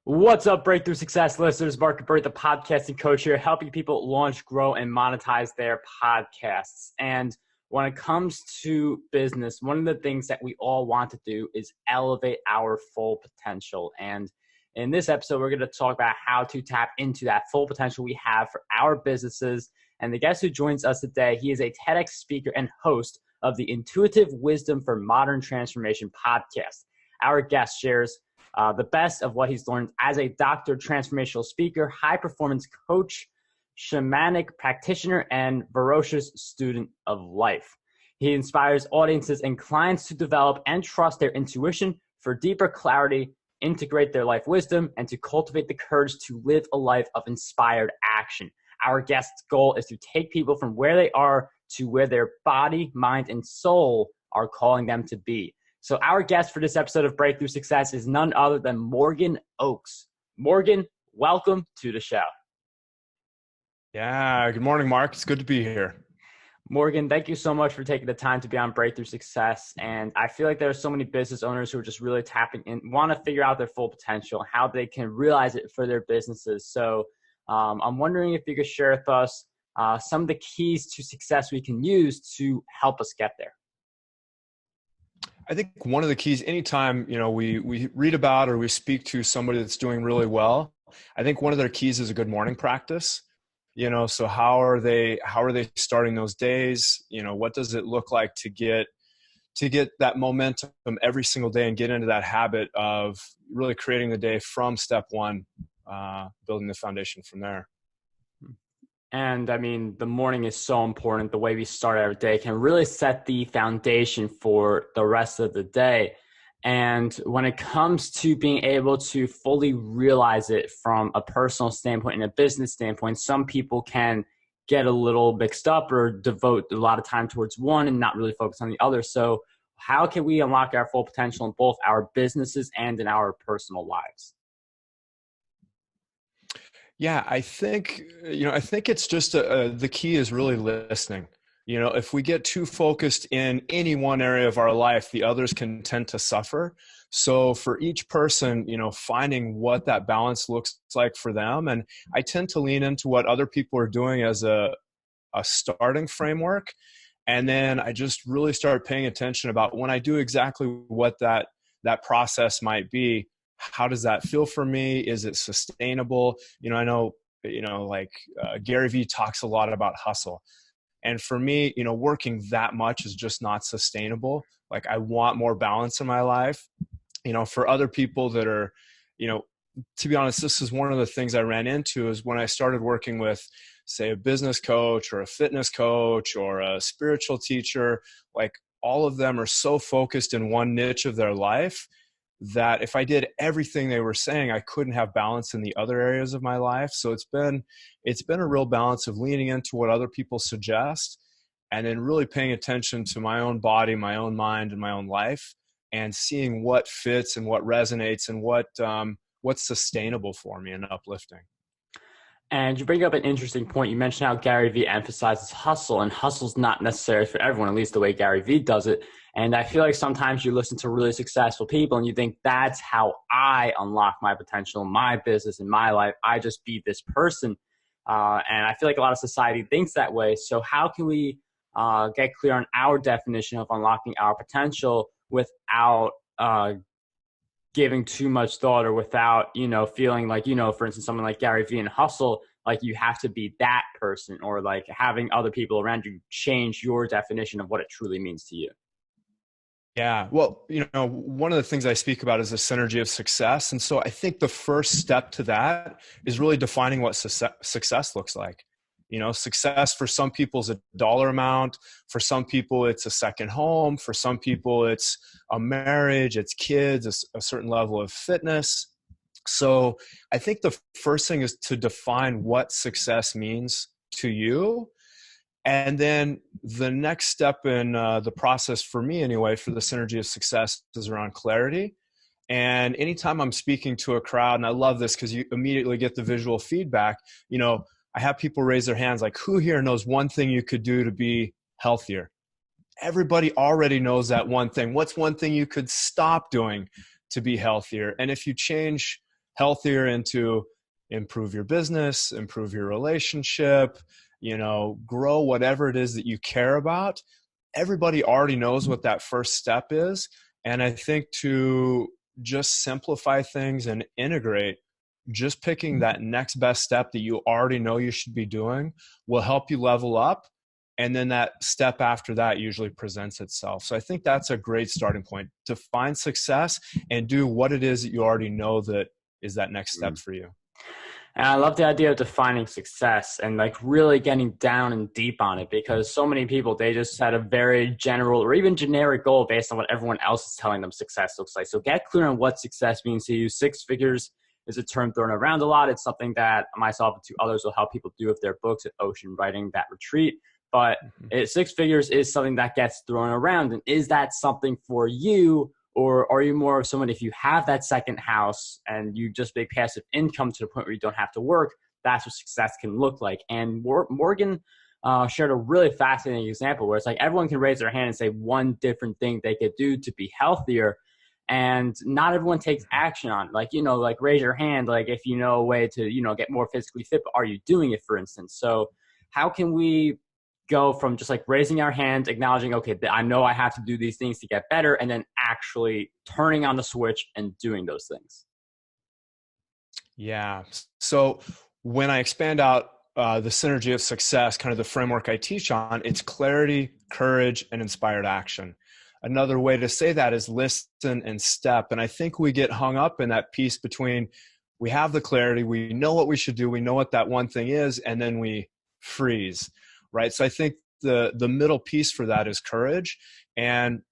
What's up, Breakthrough Success listeners? Mark Burt, the podcasting coach here, helping people launch, grow, and monetize their podcasts. And when it comes to business, one of the things that we all want to do is elevate our full potential. And in this episode, we're going to talk about how to tap into that full potential we have for our businesses. And the guest who joins us today, he is a TEDx speaker and host of the Intuitive Wisdom for Modern Transformation podcast. Our guest shares the best of what he's learned as a doctored transformational speaker, high-performance coach, shamanic practitioner, and voracious student of life. He inspires audiences and clients to develop and trust their intuition for deeper clarity, integrate their life wisdom, and to cultivate the courage to live a life of inspired action. Our guest's goal is to take people from where they are to where their body, mind, and soul are calling them to be. So our guest for this episode of Breakthrough Success is none other than Morgan Oakes. Morgan, welcome to the show. Yeah, good morning, Mark. It's good to be here. Morgan, thank you so much for taking the time to be on Breakthrough Success. And I feel like there are so many business owners who are just really tapping in, want to figure out their full potential, how they can realize it for their businesses. So I'm wondering if you could share with us some of the keys to success we can use to help us get there. I think one of the keys, anytime, we read about or we speak to somebody that's doing really well, I think one of their keys is a good morning practice. So how are they starting those days? What does it look like to get that momentum every single day and get into that habit of really creating the day from step one, building the foundation from there. And I mean, the morning is so important. The way we start our day can really set the foundation for the rest of the day. And when it comes to being able to fully realize it from a personal standpoint and a business standpoint, some people can get a little mixed up or devote a lot of time towards one and not really focus on the other. So how can we unlock our full potential in both our businesses and in our personal lives? Yeah, I think it's just the key is really listening. If we get too focused in any one area of our life, the others can tend to suffer. So for each person, finding what that balance looks like for them. And I tend to lean into what other people are doing as a starting framework. And then I just really start paying attention about when I do exactly what that process might be. How does that feel for me? Is it sustainable? I know, Gary Vee talks a lot about hustle. And for me, working that much is just not sustainable. Like I want more balance in my life. For other people that are, to be honest, this is one of the things I ran into is when I started working with, say, a business coach or a fitness coach or a spiritual teacher, like all of them are so focused in one niche of their life that if I did everything they were saying, I couldn't have balance in the other areas of my life. So it's been a real balance of leaning into what other people suggest and then really paying attention to my own body, my own mind, and my own life and seeing what fits and what resonates and what's sustainable for me and uplifting. And you bring up an interesting point. You mentioned how Gary Vee emphasizes hustle, and hustle's not necessary for everyone, at least the way Gary Vee does it. And I feel like sometimes you listen to really successful people and you think that's how I unlock my potential, my business, and my life. I just be this person. And I feel like a lot of society thinks that way. So how can we get clear on our definition of unlocking our potential without giving too much thought or without, feeling like, for instance, someone like Gary Vee and hustle, like you have to be that person or like having other people around you change your definition of what it truly means to you? Yeah. Well, one of the things I speak about is the synergy of success. And so I think the first step to that is really defining what success looks like. Success for some people is a dollar amount. For some people, it's a second home. For some people, it's a marriage, it's kids, a certain level of fitness. So I think the first thing is to define what success means to you. And then the next step in the process for me anyway, for the synergy of success is around clarity. And anytime I'm speaking to a crowd, and I love this because you immediately get the visual feedback, I have people raise their hands like, who here knows one thing you could do to be healthier? Everybody already knows that one thing. What's one thing you could stop doing to be healthier? And if you change healthier into improve your business, improve your relationship, grow whatever it is that you care about. Everybody already knows what that first step is. And I think to just simplify things and integrate, just picking that next best step that you already know you should be doing will help you level up. And then that step after that usually presents itself. So I think that's a great starting point to find success and do what it is that you already know that is that next step for you. And I love the idea of defining success and like really getting down and deep on it, because so many people, they just set a very general or even generic goal based on what everyone else is telling them success looks like. So get clear on what success means to you. Six figures is a term thrown around a lot. It's something that myself and two others will help people do with their books at Ocean Writing That Retreat. But six figures is something that gets thrown around. And is that something for you? Or are you more of someone, if you have that second house and you just make passive income to the point where you don't have to work, that's what success can look like. And Morgan shared a really fascinating example where it's like everyone can raise their hand and say one different thing they could do to be healthier. And not everyone takes action on it. Like raise your hand, like if you know a way to, get more physically fit, but are you doing it, for instance? So how can we go from just like raising our hands, acknowledging, okay, I know I have to do these things to get better, and then actually turning on the switch and doing those things? Yeah. So when I expand out the synergy of success, kind of the framework I teach on, it's clarity, courage, and inspired action. Another way to say that is listen and step. And I think we get hung up in that piece between we have the clarity, we know what we should do, we know what that one thing is, and then we freeze. Right. So I think the middle piece for that is courage. And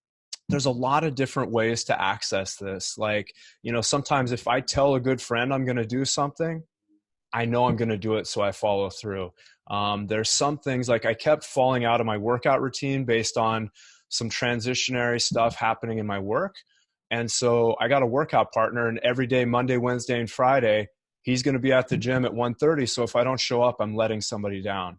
there's a lot of different ways to access this. Like, sometimes if I tell a good friend I'm going to do something, I know I'm going to do it. So I follow through. There's some things like I kept falling out of my workout routine based on some transitionary stuff happening in my work. And so I got a workout partner, and every day, Monday, Wednesday, and Friday, he's going to be at the gym at 1:30. So if I don't show up, I'm letting somebody down.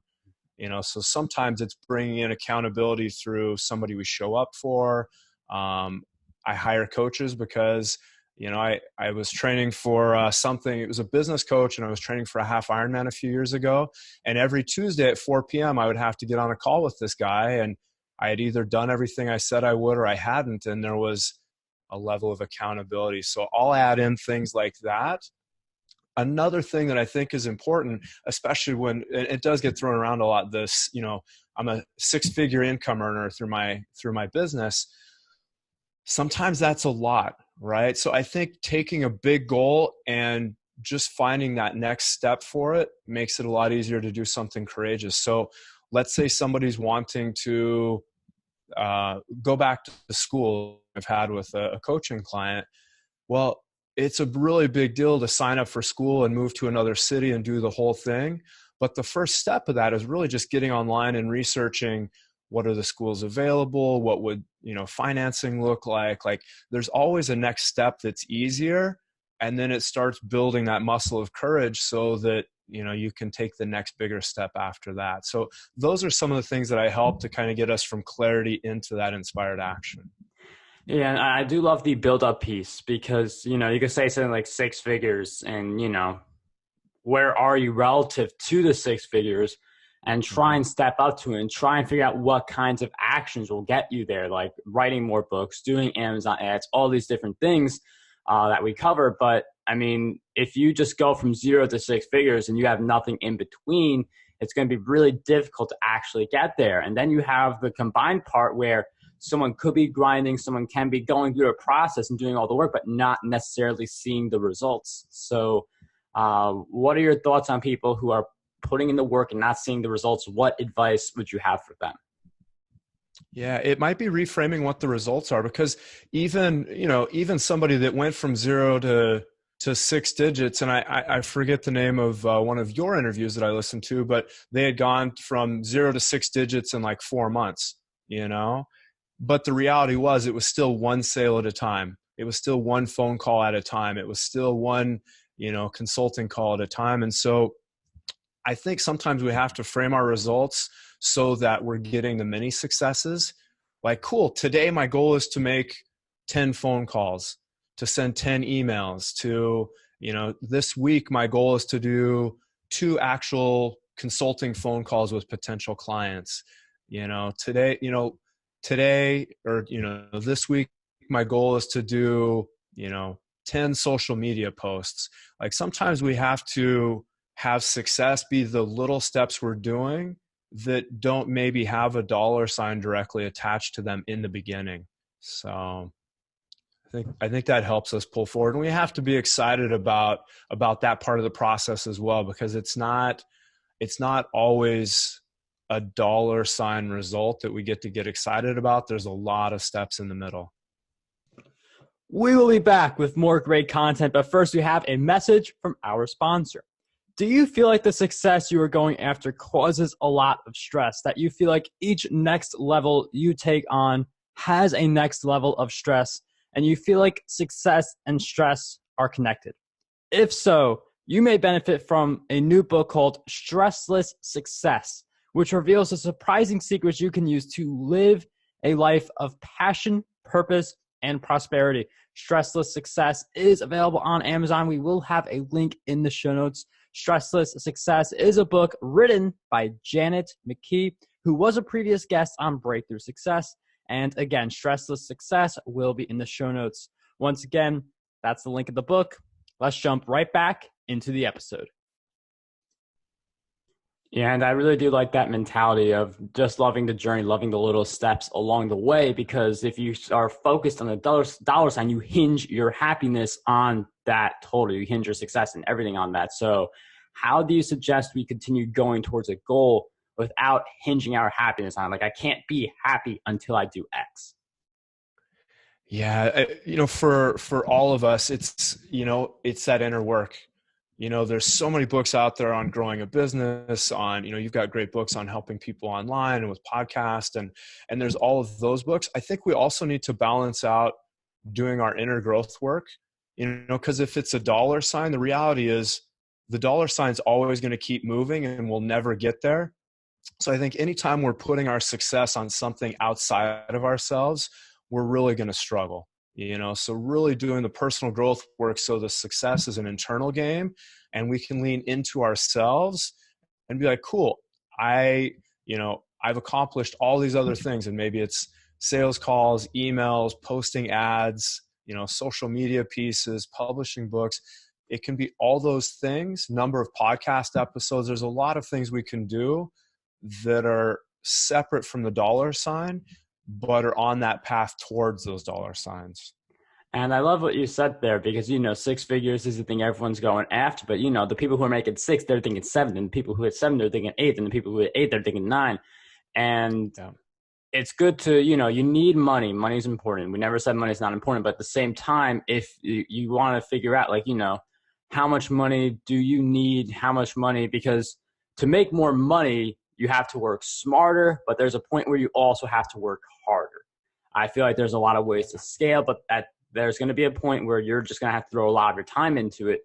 So sometimes it's bringing in accountability through somebody we show up for. I hire coaches because, I was training for something. It was a business coach, and I was training for a half Ironman a few years ago. And every Tuesday at 4 p.m., I would have to get on a call with this guy. And I had either done everything I said I would or I hadn't. And there was a level of accountability. So I'll add in things like that. Another thing that I think is important, especially when it does get thrown around a lot, I'm a six-figure income earner through my business. Sometimes that's a lot, right? So I think taking a big goal and just finding that next step for it makes it a lot easier to do something courageous. So let's say somebody's wanting to go back to the school I've had with a coaching client. Well, it's a really big deal to sign up for school and move to another city and do the whole thing. But the first step of that is really just getting online and researching what are the schools available, what would, financing look like. Like there's always a next step that's easier. And then it starts building that muscle of courage so that, you can take the next bigger step after that. So those are some of the things that I help to kind of get us from clarity into that inspired action. Yeah, and I do love the build-up piece because, you could say something like six figures and, where are you relative to the six figures, and try and step up to it and try and figure out what kinds of actions will get you there, like writing more books, doing Amazon ads, all these different things that we cover. But, I mean, if you just go from 0 to six figures and you have nothing in between, it's going to be really difficult to actually get there. And then you have the combined part where someone could be grinding, someone can be going through a process and doing all the work, but not necessarily seeing the results. So what are your thoughts on people who are putting in the work and not seeing the results? What advice would you have for them? Yeah, it might be reframing what the results are, because even somebody that went from 0 to six digits, and I forget the name of one of your interviews that I listened to, but they had gone from 0 to six digits in like 4 months, But the reality was it was still one sale at a time. It was still one phone call at a time. It was still one, consulting call at a time. And so I think sometimes we have to frame our results so that we're getting the mini successes. Like, cool, today my goal is to make 10 phone calls, to send 10 emails, to, This week, my goal is to do 2 actual consulting phone calls with potential clients. Today, or, this week, my goal is to do, 10 social media posts. Like, sometimes we have to have success be the little steps we're doing that don't maybe have a dollar sign directly attached to them in the beginning. So I think that helps us pull forward, and we have to be excited about that part of the process as well, because it's not always a dollar sign result that we get excited about. There's a lot of steps in the middle. We will be back with more great content, but first we have a message from our sponsor. Do you feel like the success you are going after causes a lot of stress, that you feel like each next level you take on has a next level of stress, and you feel like success and stress are connected? If so, you may benefit from a new book called Stressless Success, which reveals the surprising secrets you can use to live a life of passion, purpose, and prosperity. Stressless Success is available on Amazon. We will have a link in the show notes. Stressless Success is a book written by Janet McKee, who was a previous guest on Breakthrough Success. And again, Stressless Success will be in the show notes. Once again, that's the link of the book. Let's jump right back into the episode. Yeah, and I really do like that mentality of just loving the journey, loving the little steps along the way, because if you are focused on the dollar sign, you hinge your happiness on that total. You hinge your success and everything on that. So how do you suggest we continue going towards a goal without hinging our happiness on it? Like, I can't be happy until I do X. Yeah, for all of us, it's that inner work. There's so many books out there on growing a business, on, you've got great books on helping people online and with podcasts, and there's all of those books. I think we also need to balance out doing our inner growth work, because if it's a dollar sign, the reality is the dollar sign's always going to keep moving and we'll never get there. So I think anytime we're putting our success on something outside of ourselves, we're really going to struggle. So really doing the personal growth work so the success is an internal game, and we can lean into ourselves and be like, cool, I've accomplished all these other things, and maybe it's sales calls, emails, posting ads, social media pieces, publishing books. It can be all those things, number of podcast episodes. There's a lot of things we can do that are separate from the dollar sign, but are on that path towards those dollar signs. And I love what you said there, because, 6 figures is the thing everyone's going after. But, the people who are making 6, they're thinking 7. And the people who hit 7, they're thinking 8. And the people who hit 8, they're thinking 9. And it's good to, you need money. Money is important. We never said money is not important. But at the same time, if you want to figure out, how much money do you need? How much money? Because to make more money, you have to work smarter, but there's a point where you also have to work harder. I feel like there's a lot of ways to scale, but there's going to be a point where you're just going to have to throw a lot of your time into it.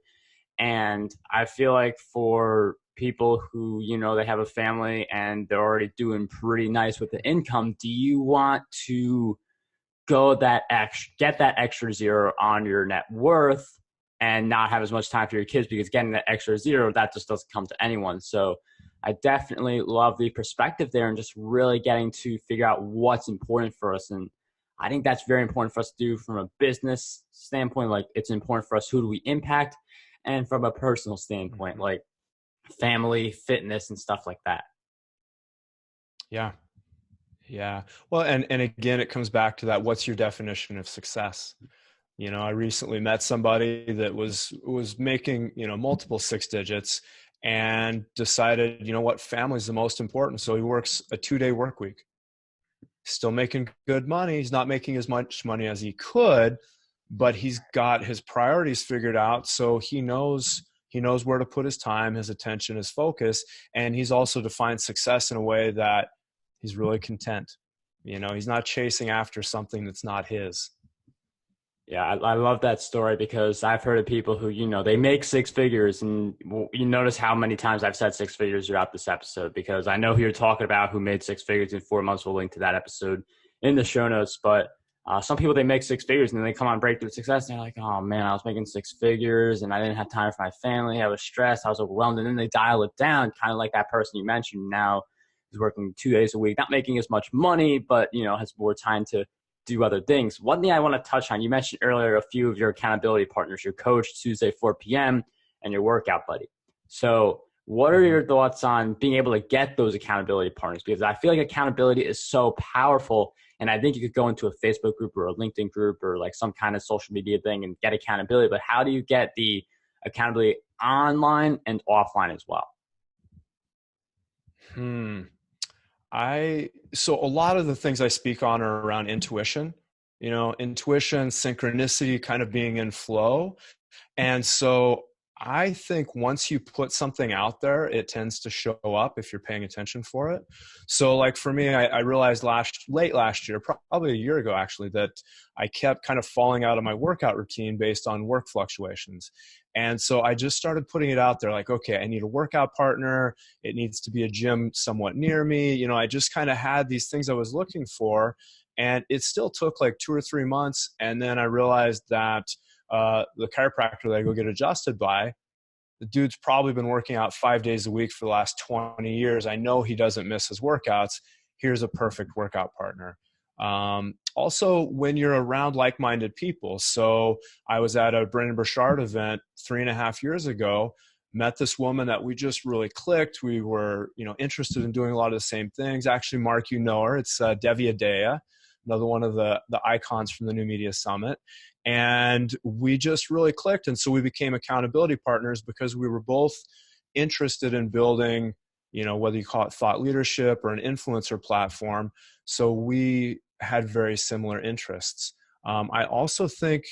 And I feel like for people who, they have a family and they're already doing pretty nice with the income, do you want to get that extra zero on your net worth and not have as much time for your kids? Because getting that extra zero, that just doesn't come to anyone. So I definitely love the perspective there, and just really getting to figure out what's important for us. And I think that's very important for us to do from a business standpoint. Like, it's important for us, who do we impact? And from a personal standpoint, like family, fitness, and stuff like that. Yeah. Yeah. Well, and again, it comes back to that. What's your definition of success? I recently met somebody that was making, multiple 6 digits, and decided, family is the most important. So he works a 2-day work week, still making good money. He's not making as much money as he could, but he's got his priorities figured out. So he knows where to put his time, his attention, his focus. And he's also defined success in a way that he's really content. He's not chasing after something that's not his. Yeah, I love that story, because I've heard of people who, they make 6 figures, and you notice how many times I've said 6 figures throughout this episode, because I know who you're talking about, who made 6 figures in 4 months. We'll link to that episode in the show notes. But Some people, they make six figures and then they come on Breakthrough Success and they're like, oh man, I was making six figures and I didn't have time for my family. I was stressed. I was overwhelmed. And then they dial it down, kind of like that person you mentioned now is working 2 days a week, not making as much money, but, you know, has more time to do other things. One thing I want to touch on, you mentioned earlier a few of your accountability partners, your coach, Tuesday, 4 p.m., and your workout buddy. So what are your thoughts on being able to get those accountability partners? Because I feel like accountability is so powerful. And I think you could go into a Facebook group or a LinkedIn group or like some kind of social media thing and get accountability. But how do you get the accountability online and offline as well? So a lot of the things I speak on are around intuition, intuition, synchronicity, kind of being in flow. And so I think once you put something out there, it tends to show up if you're paying attention for it. So like for me, I realized late last year, probably a year ago actually, that I kept kind of falling out of my workout routine based on work fluctuations. And so I just started putting it out there like, okay, I need a workout partner. It needs to be a gym somewhat near me. I just kind of had these things I was looking for, and it still took like 2 or 3 months. And then I realized that the chiropractor that I go get adjusted by, the dude's probably been working out 5 days a week for the last 20 years. I know he doesn't miss his workouts. Here's a perfect workout partner. Also, when you're around like-minded people. So I was at a Brendon Burchard event 3.5 years ago, met this woman that we just really clicked. We were, interested in doing a lot of the same things. Actually, Mark, you know her. It's Devi Adea, another one of the icons from the New Media Summit. And we just really clicked. And so we became accountability partners because we were both interested in building, whether you call it thought leadership or an influencer platform. So we had very similar interests. I also think,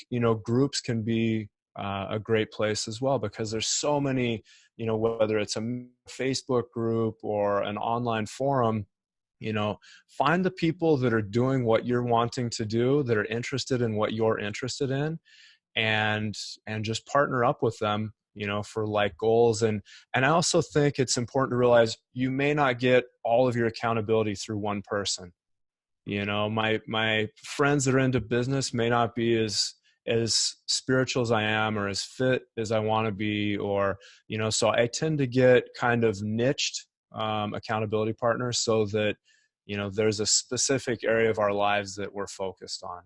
groups can be a great place as well, because there's so many, whether it's a Facebook group or an online forum, find the people that are doing what you're wanting to do, that are interested in what you're interested in, and just partner up with them, for like goals. And I also think it's important to realize you may not get all of your accountability through one person. My friends that are into business may not be as spiritual as I am, or as fit as I want to be, or, so I tend to get kind of niched accountability partners so that, there's a specific area of our lives that we're focused on.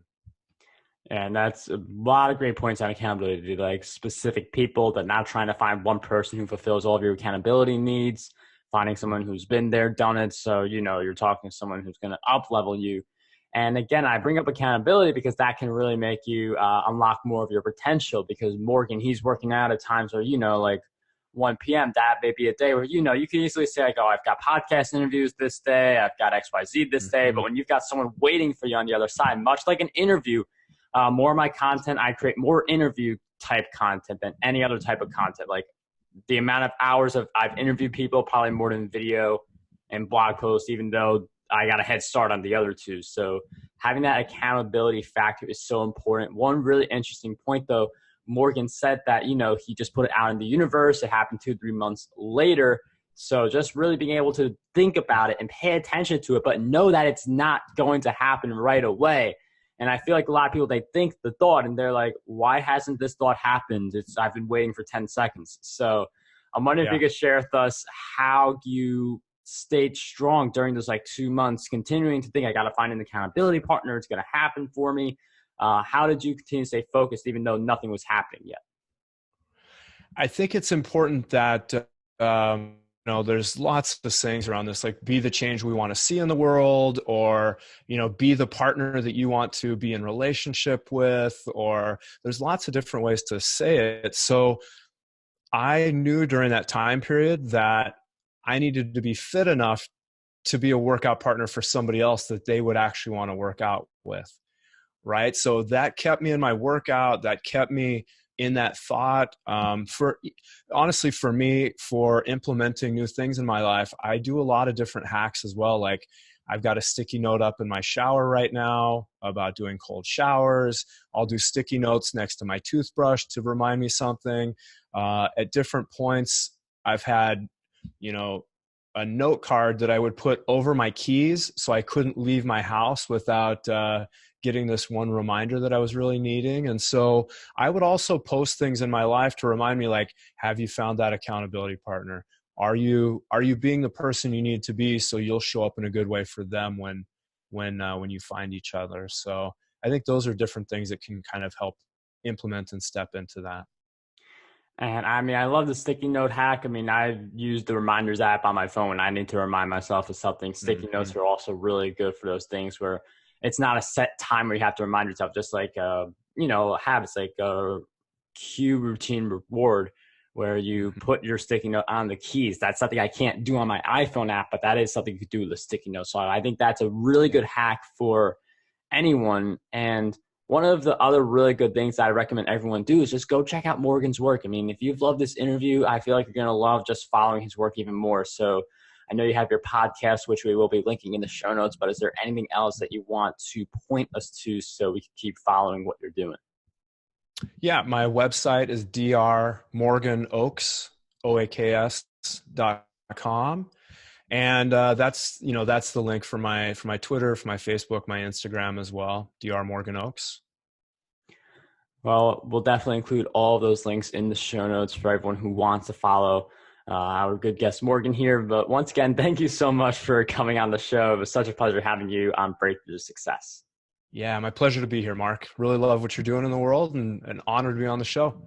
And that's a lot of great points on accountability, like specific people, that not trying to find one person who fulfills all of your accountability needs, finding someone who's been there, done it. So, you're talking to someone who's going to up level you. And again, I bring up accountability because that can really make you unlock more of your potential, because Morgan, he's working out at times where, like 1 p.m., that may be a day where, you can easily say like, oh, I've got podcast interviews this day, I've got XYZ this day. But when you've got someone waiting for you on the other side, much like an interview, more of my content, I create more interview type content than any other type of content. Like the amount of hours I've interviewed people, probably more than video and blog posts, even though I got a head start on the other two. So having that accountability factor is so important. One really interesting point though, Morgan said that, he just put it out in the universe. It happened 2-3 months later. So just really being able to think about it and pay attention to it, but know that it's not going to happen right away. And I feel like a lot of people, they think the thought and they're like, why hasn't this thought happened? I've been waiting for 10 seconds. So I'm wondering if you could share with us how you stayed strong during those like 2 months, continuing to think, I got to find an accountability partner. It's going to happen for me. How did you continue to stay focused even though nothing was happening yet? I think it's important that, there's lots of sayings around this, like be the change we want to see in the world, or, be the partner that you want to be in relationship with, or there's lots of different ways to say it. So I knew during that time period that I needed to be fit enough to be a workout partner for somebody else that they would actually want to work out with. Right. So that kept me in my workout, that kept me in that thought. Honestly, for me, for implementing new things in my life, I do a lot of different hacks as well. Like I've got a sticky note up in my shower right now about doing cold showers. I'll do sticky notes next to my toothbrush to remind me something. At different points, I've had, a note card that I would put over my keys so I couldn't leave my house without, getting this one reminder that I was really needing. And so I would also post things in my life to remind me, like, have you found that accountability partner? Are you being the person you need to be so you'll show up in a good way for them when you find each other? So I think those are different things that can kind of help implement and step into that. And I mean, I love the sticky note hack. I mean, I use the reminders app on my phone when I need to remind myself of something. Sticky notes are also really good for those things where it's not a set time where you have to remind yourself, just like, habits, like a cue routine reward where you put your sticky note on the keys. That's something I can't do on my iPhone app, but that is something you could do with a sticky note. So I think that's a really good hack for anyone. And one of the other really good things that I recommend everyone do is just go check out Morgan's work. I mean, if you've loved this interview, I feel like you're going to love just following his work even more. So I know you have your podcast, which we will be linking in the show notes, but is there anything else that you want to point us to so we can keep following what you're doing? Yeah, my website is drmorganoaks.com. And that's the link for my Twitter, for my Facebook, my Instagram as well, drmorganoaks. Well, we'll definitely include all of those links in the show notes for everyone who wants to follow our good guest Morgan here. But once again, thank you so much for coming on the show. It was such a pleasure having you on Breakthrough Success. Yeah, my pleasure to be here, Mark. Really love what you're doing in the world, and an honor to be on the show.